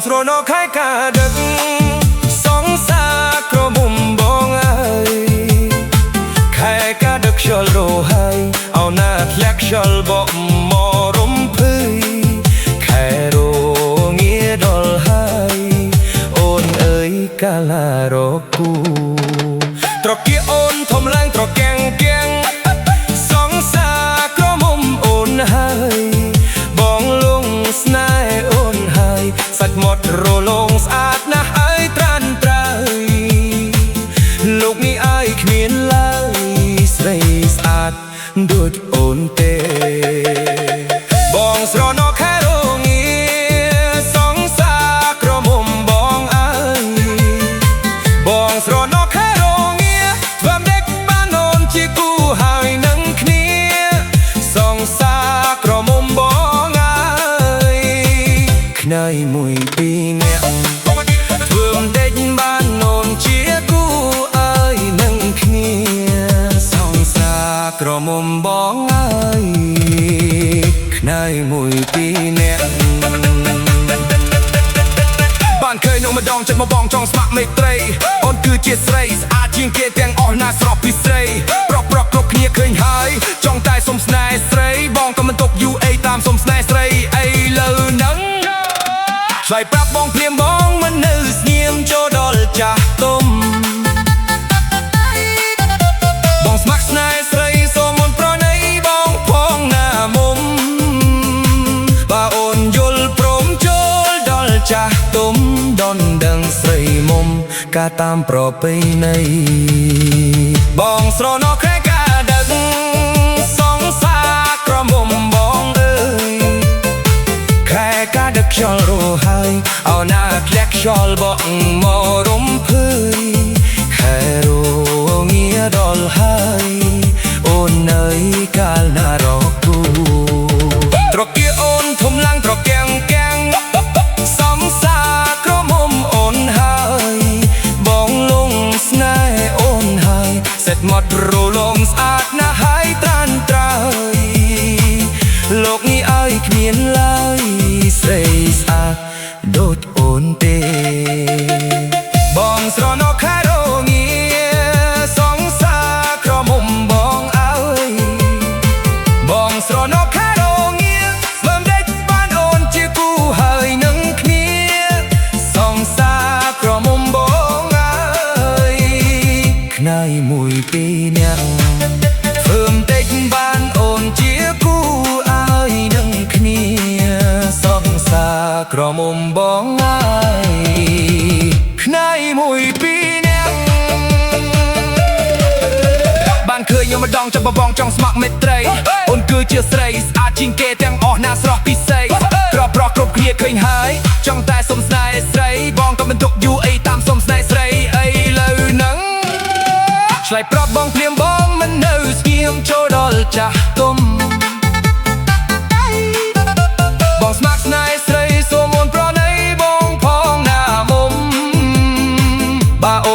ស្រណោខែកាដឹកសងសាក្រមុំបងអើយខែកាដឹកខ្យល់រហើយអោណាធ្លាក់ខ្យល់បក់មករំភើយខែរងាដល់ហើយអូនអើយកាលារគូត្រកៀអូនធំឡើងត្រកាំងកាំងសងសាក្រមុំអូនហើយបងលងស្នេហ៍អូនហើយសាច់មាត់រលោងស្អាតណាស់ហើយត្រានត្រើយលោកនេះអើយគ្មានឡើយស្រីស្អាតដូចអូនទេបងស្រណោខែរងាសងសាក្រមុំបងអើយបងស្រណោខែរងាធ្វើម្ដេចបានអូនជាគូហើយនឹងគ្នាសងសាក្រមុំបងអើយខ្នើយមួយពីរនាក់ធ្វើម្ដេចបានអូនជាគូអើយនឹងគ្នាសងសាក្រមុំបងអើយខ្នើយមួយពីរនាក់បានឃើញនោះម្ដងចិត្តមកបងចង់ស្ម័គ្រមេត្រីអូនគឺជាស្រីស្អាតជាងគេទាំងអស់ណាស្រស់ពីស្រីប្រុសគ្រប់គ្នាឃើញហើយចង់តែសុំស្នេហ៍ស្រីបងក៏មិនទុកយូរអីតាមសុំស្នេហ៍ស្រីអីលើនឹងឆ្លើយប្រាប់បងភ្លាមបងមិននៅស្ងៀមចូលដល់ចាស់ទុំបងស្ម័គ្រស្នេហ៍ស្រីសូមមុនប្រណីបងផងណាមុំបើអូនយល់ព្រមចូលដល់ចាស់ទុំដនដឹងស្រីមុំការតាមប្រពៃណីបងស្រណោខែកាដឹកសងសាក្រមុំបងអើយខែកាដឹកខ្យល់រហើយអោណាធ្លាក់ខ្យល់បក់មករំភើយខែរងាដល់ហើយអូននៅកាលណារគូត្រកៀអូនធំឡើងត្រកាំងកាំងសងសាក្រមុំអូនហើយបងលងស្នេហ៍អូនហើយសេតមាត់រលោងស្អាតណាស់ហើយត្រានត្រើយលោកនេះអើយគ្មានឡើយស្រីស្អាតដូចអូនទេបងស្រណោខែរងាសងសាក្រមុំបងអើយបងស្រណោខែរងាធ្វើម្ដេចបានអូនជាគូហើយនឹងគ្នាសងសាក្រមុំបងអើយខ្នើយមួយពីរនាក់ធ្វើម្ដេចបានអូនជាគូហើយនឹងគ្នាសងសាក្រមុំបងអើយខ្នើយមួយពីរនាក់បានឃើញខ្ញុំម្ដងចាប់បងចង់ស្ម័គ្រមេត្រីអូនគឺជាស្រីស្អាតជាងគេទាំងអស់ណាស្រស់ពិសេសប្រុសគ្រប់គ្នាឃើញហើយចង់តែសុំស្នេហ៍ស្រីបងក៏មិនទុកយូរអីតាមសុំស្នេហ៍ស្រីអីលើនឹងឆ្លើយប្រាប់បងភ្លាមបងមិននៅស្ងៀមចូលដល់ចាស់ទុំបងស្ម័គ្រស្នេហ៍ស្រីសូមមុនប្រណីបងផងណាមុំបើអូ